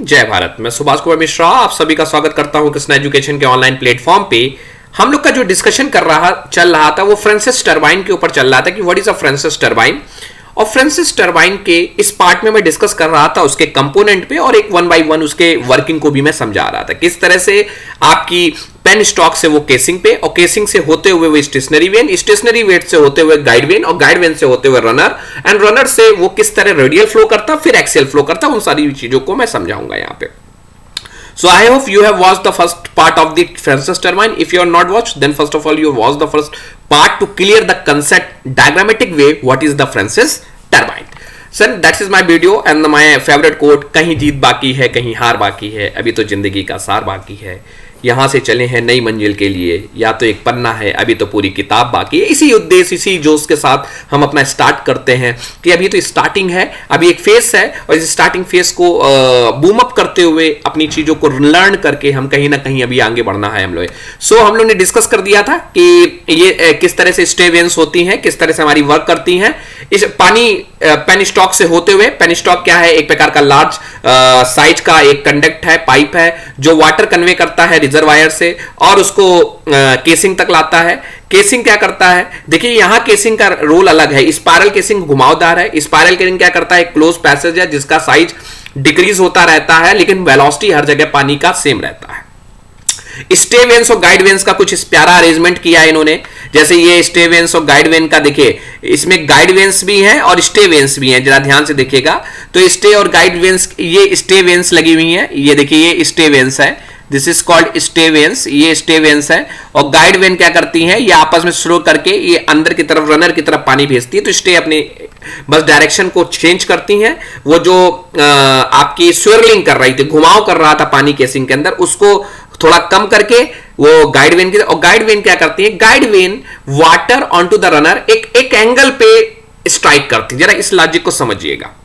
जय भारत। मैं सुभाष कुमार मिश्रा आप सभी का स्वागत करता हूं कृष्णा एजुकेशन के ऑनलाइन प्लेटफॉर्म पे। हम लोग का जो डिस्कशन चल रहा था वो फ्रांसिस टरबाइन के ऊपर चल रहा था कि what is a Francis turbine. और फ्रांसिस टरबाइन के इस पार्ट में मैं डिस्कस कर रहा था उसके कंपोनेंट पे और एक वन बाय वन उसके वर्किंग को भी मैं समझा रहा था। किस तरह से आपकी पेन स्टॉक से वो केसिंग पे और केसिंग से होते हुए वो स्टेशनरी वेन, स्टेशनरी वेन से होते हुए गाइड वेन और गाइड वेन से होते हुए रनर एंड रनर से वो किस तरह रेडियल फ्लो करता फिर एक्सियल फ्लो करता, उन सारी चीजों को मैं समझाऊंगा यहाँ पे। So I hope you have watched the first part of the Francis turbine. If you are not watched, then first of all you watch the first part to clear the concept diagrammatic way what is the Francis turbine. Sir, that is my video and my favorite quote, कहीं जीत बाकी है कहीं हार बाकी है, अभी तो जिंदगी का सार बाकी है, यहां से चले हैं नई मंजिल के लिए, या तो एक पन्ना है अभी तो पूरी किताब बाकी है। इसी उद्देश्य इसी जोश के साथ हम अपना स्टार्ट करते हैं कि अभी तो स्टार्टिंग है, अभी एक फेस है और इस स्टार्टिंग फेस को बूम अप करते हुए अपनी चीजों को लर्न करके हम कहीं ना कहीं अभी आगे बढ़ना है हम लोग। सो हम लोग ने डिस्कस कर दिया था कि ये किस तरह से स्टेवेंस होती हैं, किस तरह से हमारी वर्क करती हैं। इस पानी पेन स्टॉक से होते हुए, पेन स्टॉक क्या है, एक प्रकार का लार्ज साइज का एक कंडक्ट है, पाइप है जो वाटर कन्वे करता है रिजर्वायर से और उसको केसिंग तक लाता है। केसिंग क्या करता है, देखिए यहां केसिंग का रोल अलग है। स्पाइरल केसिंग घुमावदार है। स्पाइरल केसिंग क्या करता है, क्लोज पैसेज है जिसका साइज डिक्रीज होता रहता है लेकिन वेलोसिटी हर जगह पानी का सेम रहता है। स्टे वेन्स और गाइड वेन्स का कुछ इस प्यारा अरेंजमेंट किया है इन्होंने। जैसे ये स्टे वेन्स और गाइड वेन का देखिए, इसमें गाइड वेन्स भी हैं और स्टे वेन्स भी हैं, जरा ध्यान से देखिएगा। तो स्टे और गाइड वेन्स, ये स्टे वेन्स लगी हुई हैं, ये देखिए ये स्टे वेन्स है, this is called stay veins, ये स्टे वेन्स है। और गाइड वेन क्या करती हैं, ये आपस में स्लो करके ये अंदर की तरफ रनर की तरफ पानी भेजती है। तो स्टे अपनी बस डायरेक्शन को चेंज करती हैं। वो जो आपकी स्विरलिंग कर रही थी, घुमाव कर रहा था पानी केसिंग के अंदर, उसको थोड़ा कम करके वो गाइड वेन की, और गाइड वेन क्या करती है, guide vane water on to the runner एक एंगल पे स्ट्राइक करती है। जरा इस लॉजिक को समझिएगा।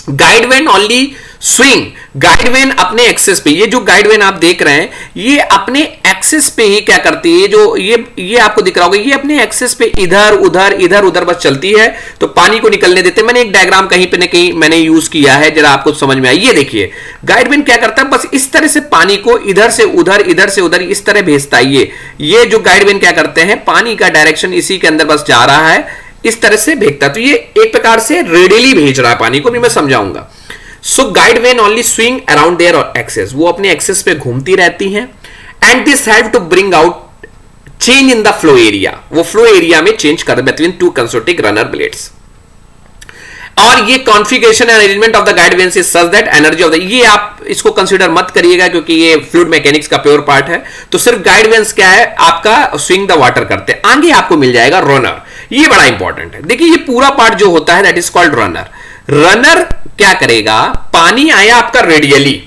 Guide vane only swing, guide vane अपने एक्सेस पे, ये जो गाइड वेन आप देख रहे हैं ये अपने एक्सेस पे ही क्या करती है, जो ये आपको दिख रहा होगा, ये अपने एक्सेस पे इधर उधर बस चलती है तो पानी को निकलने देते। मैंने एक डायग्राम कहीं पे न कहीं मैंने यूज किया है, जरा आपको समझ में आए। ये देखिए गाइड वेन क्या करता है, बस इस तरह से पानी को इधर से उधर इस तरह भेजता है। ये जो गाइड वेन क्या करते हैं, पानी का डायरेक्शन इसी के अंदर बस जा रहा है, इस तरह से भेजता है। तो ये एक प्रकार से रेडियली भेज रहा है पानी को, भी मैं समझाऊंगा। So guide vane only swing around their axes, वो अपने एक्सेस पे घूमती रहती हैं। And this help to bring out change in the flow area, वो फ्लो एरिया में चेंज कर between two consecutive runner blades. और ये configuration and arrangement of the guide vanes is such that energy of the, ये आप इसको consider मत करिएगा क्योंकि ये फ्लूइड मैकेनिक्स का प्योर पार्ट है। तो सिर्फ गाइड वेन्स क्या है, आपका स्विंग द वाटर करते हैं। आगे आपको मिल जाएगा रनर, ये बड़ा इंपॉर्टेंट है। देखिए ये पूरा पार्ट जो होता है that is called runner. Runner क्या करेगा, पानी आया आपका रेडियली,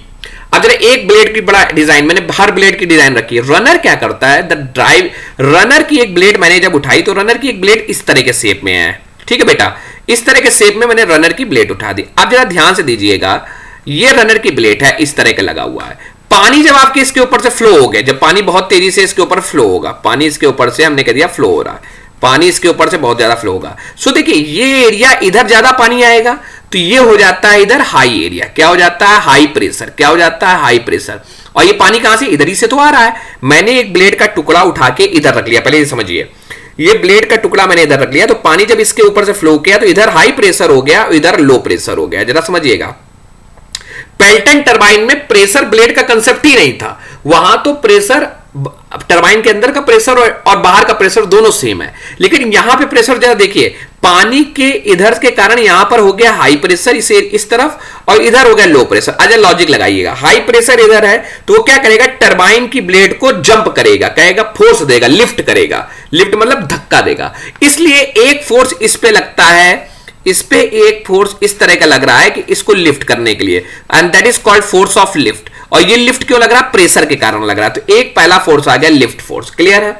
अब जरा एक ब्लेड की बड़ा डिजाइन, मैंने हर ब्लेड की डिजाइन रखी है। रनर क्या करता है, द ड्राइव, रनर की एक ब्लेड मैंने जब उठाई तो रनर की एक ब्लेड इस तरह के शेप में है, ठीक है बेटा, इस तरह के शेप में मैंने रनर की ब्लेड उठा दी। अब जरा ध्यान से दीजिएगा, ये रनर की ब्लेड है, इस तरह का लगा हुआ है। पानी जब आपके इसके ऊपर से फ्लो हो गया, जब पानी बहुत तेजी से इसके ऊपर फ्लो होगा, पानी इसके ऊपर से हमने कह दिया फ्लो हो रहा है, पानी इसके ऊपर से बहुत ज्यादा फ्लो होगा। सो देखिए ये एरिया इधर ज्यादा पानी आएगा तो ये हो जाता है इधर हाई एरिया, क्या हो जाता है, हाई प्रेशर, क्या हो जाता है, हाई प्रेशर। और ये पानी कहां से, इधर ही से तो आ रहा है। मैंने एक ब्लेड का टुकड़ा उठा के इधर रख लिया, पहले ये समझिए, ये ब्लेड का टुकड़ा मैंने इधर रख लिया तो पानी जब इसके ऊपर से फ्लो किया तो इधर हाई प्रेशर हो गया, इधर लो प्रेशर हो गया। जरा समझिएगा, पेल्टन टरबाइन में प्रेशर ब्लेड का कंसेप्ट ही नहीं था, वहां तो प्रेशर टरबाइन के अंदर का प्रेशर और बाहर का प्रेशर दोनों सेम है, लेकिन यहां पे प्रेशर जरा देखिए, पानी के इधर के कारण यहां पर हो गया हाई प्रेशर इस तरफ और इधर हो गया लो प्रेशर। अच्छा लॉजिक लगाइएगा, हाई प्रेशर इधर है तो वो क्या करेगा, टरबाइन की ब्लेड को जंप करेगा, कहेगा फोर्स देगा, लिफ्ट करेगा, लिफ्ट मतलब धक्का देगा। इसलिए एक फोर्स इस पे लगता है, इस पे एक फोर्स इस तरह का लग रहा है कि इसको लिफ्ट करने के लिए, and that is called force of lift. और ये लिफ्ट क्यों लग रहा है, प्रेशर के कारण लग रहा है। तो एक पहला फोर्स आ गया लिफ्ट फोर्स, क्लियर है।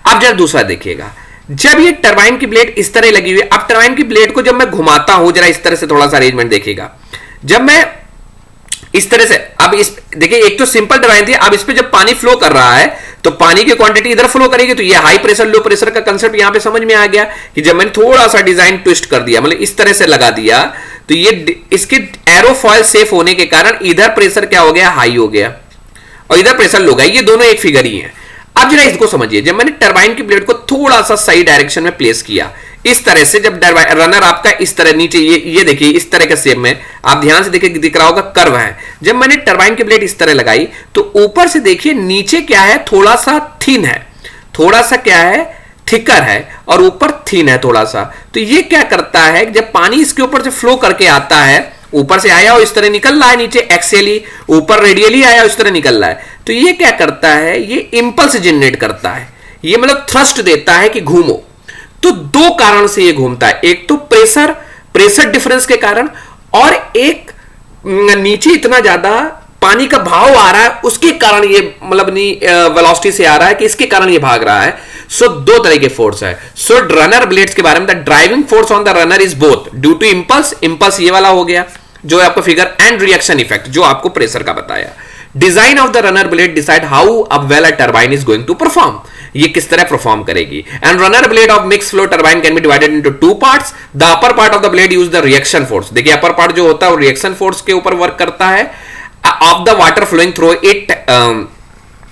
अब जरा दूसरा देखिएगा, जब ये टरबाइन की ब्लेड इस तरह लगी हुई है, अब टरबाइन की ब्लेड को जब मैं घुमाता हूं, जरा इस तरह से थोड़ा सा अरेंजमेंट देखिएगा, जब मैं इस तरह से अब इस देखिए, एक तो सिंपल टरबाइन थी, अब इस पे जब पानी फ्लो कर रहा है तो पानी की क्वांटिटी इधर फ्लो करेगी, तो ये हाई प्रेशर लो प्रेशर का कंसेप्ट यहां पे समझ में आ गया कि जब मैंने थोड़ा सा डिजाइन ट्विस्ट कर दिया, मतलब इस तरह से लगा दिया, तो ये इसके एरोफॉयल सेफ होने के कारण इधर प्रेशर क्या हो गया, हाई हो गया, और इधर प्रेशर लो गया। ये दोनों एक फिगर ही है। अब जरा इसको समझिए, जब मैंने टरबाइन की ब्लेड को थोड़ा सा सही डायरेक्शन में प्लेस किया, इस तरह से, जब रनर आपका इस तरह नीचे, ये देखिए इस तरह के शेप में, आप ध्यान से देखिए दिख रहा होगा कर्व है। जब मैंने टरबाइन की ब्लेड इस तरह लगाई तो ऊपर से देखिए नीचे क्या है, थोड़ा सा थिन है, थोड़ा सा क्या है, थिकर है, और ऊपर थिन है थोड़ा सा। तो ये क्या करता है, जब पानी इसके ऊपर से फ्लो करके आता है, ऊपर से आया और इस तरह निकल रहा है, नीचे एक्सियली, ऊपर रेडियली आया और इस तरह निकल रहा है, तो ये क्या करता है, ये इंपल्स जनरेट करता है, ये मतलब थ्रस्ट देता है कि घूमो। तो दो कारण से ये घूमता है, एक तो प्रेशर डिफरेंस के कारण, और एक नीचे इतना ज्यादा पानी का भाव आ रहा है उसके कारण ये, मतलब वेलोसिटी से आ रहा है कि इसके कारण ये भाग रहा है। सो दो तरह के फोर्स है। सो रनर ब्लेड्स के बारे में, the driving force on the runner is both due to impulse ये वाला हो गया जो है आपका फिगर, एंड रिएक्शन इफेक्ट जो आपको प्रेशर का बताया। Design of the runner blade decide how a well a turbine is going to perform, ये किस तरह परफॉर्म करेगी। And runner blade of mix flow turbine can be divided into two parts. The upper part of the blade use the reaction force, देखिए upper part जो होता है वो reaction force के ऊपर वर्क करता है, of the water flowing through it,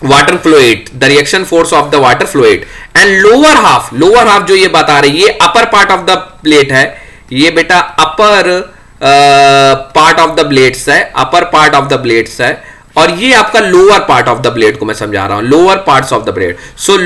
water flowed, the reaction force of the water flowed. And lower half जो ये बता रही है, ये upper part of the plate है, ये बेटा upper part of the blades है, upper part of the blades है, और ये आपका lower part of the blade को मैं समझा रहा हूं, lower parts of the blade. So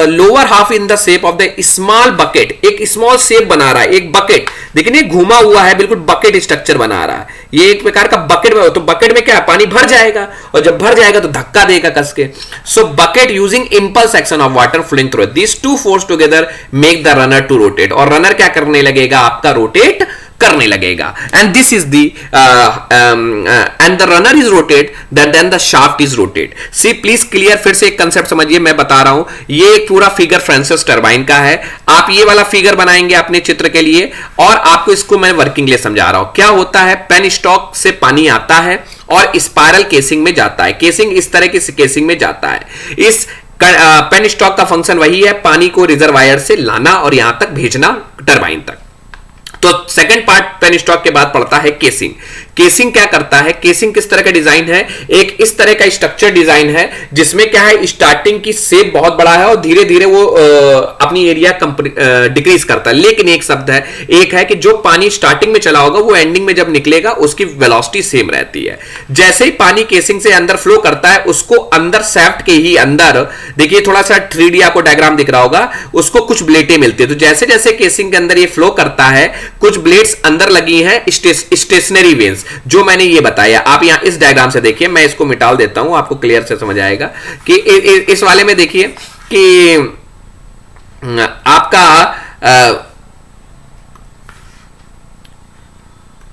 lower half in the shape of the small bucket, एक स्मॉल शेप बना रहा है, एक बकेट, देखिए घुमा हुआ है, बिल्कुल बकेट स्ट्रक्चर बना रहा है, ये एक प्रकार का बकेट में। तो बकेट में क्या है, पानी भर जाएगा, और जब भर जाएगा तो धक्का देगा कस के। So bucket using impulse action of water flowing through, this two force together make the runner to rotate, और रनर क्या करने लगेगा, आपका रोटेट करने लगेगा। And this is the and the runner is rotate then the shaft is rotate. See please clear, फिर से एक कंसेप्ट समझिए, मैं बता रहा हूं, ये एक पूरा फिगर फ्रांसिस टरबाइन का है। आप ये वाला फिगर बनाएंगे अपने चित्र के लिए, और आपको इसको मैं वर्किंग लिए समझा रहा हूं। क्या होता है, पेन स्टॉक से पानी आता है और स्पाइरल केसिंग में जाता है, केसिंग इस तरह की केसिंग में जाता है। इस पेन स्टॉक का फंक्शन वही है, पानी को रिजर्वायर से लाना और यहां तक भेजना टरबाइन तक। तो सेकंड पार्ट पेन स्टॉक के बाद पड़ता है केसिंग। केसिंग क्या करता है, केसिंग किस तरह का डिजाइन है, एक इस तरह का स्ट्रक्चर डिजाइन है जिसमें क्या है, स्टार्टिंग की शेप बहुत बड़ा है और धीरे धीरे वो अपनी एरिया डिक्रीज करता है। लेकिन एक शब्द है, एक है कि जो पानी स्टार्टिंग में चला होगा वो एंडिंग में जब निकलेगा उसकी वेलोसिटी सेम रहती है। जैसे ही पानी केसिंग से अंदर फ्लो करता है, उसको अंदर सैफ्ट के ही अंदर, देखिए थोड़ा सा 3D आपको डायग्राम दिख रहा होगा, उसको कुछ ब्लेटें मिलती है। तो जैसे जैसे केसिंग के अंदर ये फ्लो करता है, कुछ ब्लेड्स अंदर लगी हैं स्टेशनरी वेन्स, जो मैंने ये बताया। आप यहां इस डायग्राम से देखिए, मैं इसको मिटा देता हूं, आपको क्लियर से समझ आएगा कि इस वाले में देखिए कि आपका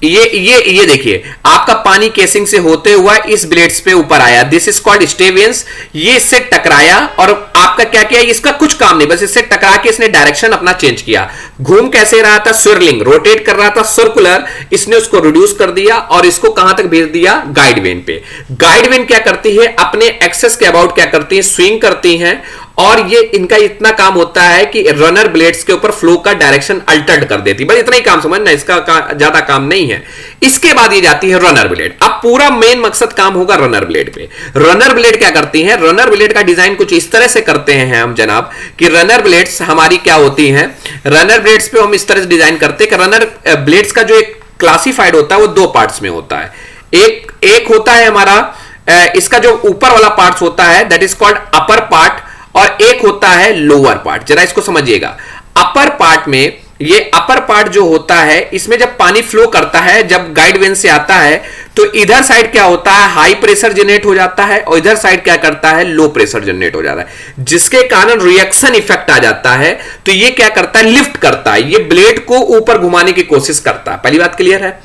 ये देखिए, आपका पानी केसिंग से होते हुआ इस ब्लेड्स पे ऊपर आया, दिस इज कॉल्ड स्टेवेंस। ये इससे टकराया और आपका क्या किया, इसका कुछ काम नहीं, बस इससे टकरा के इसने डायरेक्शन अपना चेंज किया। घूम कैसे रहा था, स्विरलिंग, रोटेट कर रहा था सर्कुलर, इसने उसको रिड्यूस कर दिया और इसको कहां तक भेज दिया, गाइड वेन पे। गाइड वेन क्या करती है, अपने एक्सेस के अबाउट क्या करती है, स्विंग करती हैं, और ये इनका इतना काम होता है कि रनर ब्लेड्स के ऊपर फ्लो का डायरेक्शन अल्टर्ड कर देती है। बस इतना ही काम समझना, इसका ज्यादा काम नहीं है। इसके बाद ये जाती है रनर ब्लेड। अब पूरा मेन मकसद काम होगा रनर ब्लेड पे। रनर ब्लेड क्या करती है, रनर ब्लेड का डिजाइन कुछ इस तरह से करते हैं हम जनाब कि रनर ब्लेड्स हमारी क्या होती हैं, रनर ब्लेड्स पे हम इस तरह से डिजाइन करते हैं कि रनर ब्लेड्स का जो एक क्लासिफाइड होता है वो दो पार्ट्स में होता है। एक होता है हमारा इसका जो ऊपर वाला पार्ट होता है, that is called upper part, और एक होता है लोअर पार्ट। जरा इसको समझिएगा, अपर पार्ट में, ये अपर पार्ट जो होता है, इसमें जब पानी फ्लो करता है, जब गाइड वेन से आता है, तो इधर साइड क्या होता है, हाई प्रेशर जनरेट हो जाता है, और इधर साइड क्या करता है, लो प्रेशर जनरेट हो जाता है, जिसके कारण रिएक्शन इफेक्ट आ जाता है। तो ये क्या करता है, लिफ्ट करता है, ये ब्लेड को ऊपर घुमाने की कोशिश करता है। पहली बात क्लियर है।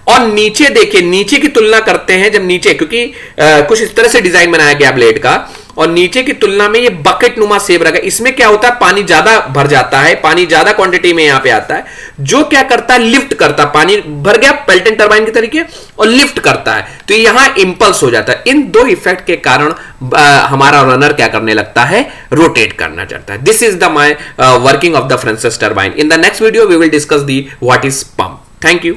और नीचे देखिए, नीचे की तुलना करते हैं जब नीचे, क्योंकि कुछ इस तरह से डिजाइन बनाया गया ब्लेड का और नीचे की तुलना में ये बकेट नुमा शेप रखा है। इसमें क्या होता है, पानी ज्यादा भर जाता है, पानी ज्यादा क्वांटिटी में यहां पे आता है, जो क्या करता है, लिफ्ट करता है। पानी भर गया पेल्टन टरबाइन के तरीके और लिफ्ट करता है, तो यहां इंपल्स हो जाता है। इन दो इफेक्ट के कारण हमारा रनर क्या करने लगता है, रोटेट करना चाहता है। This is the my working of the Francis turbine. In the next video we will discuss the what is pump. Thank you.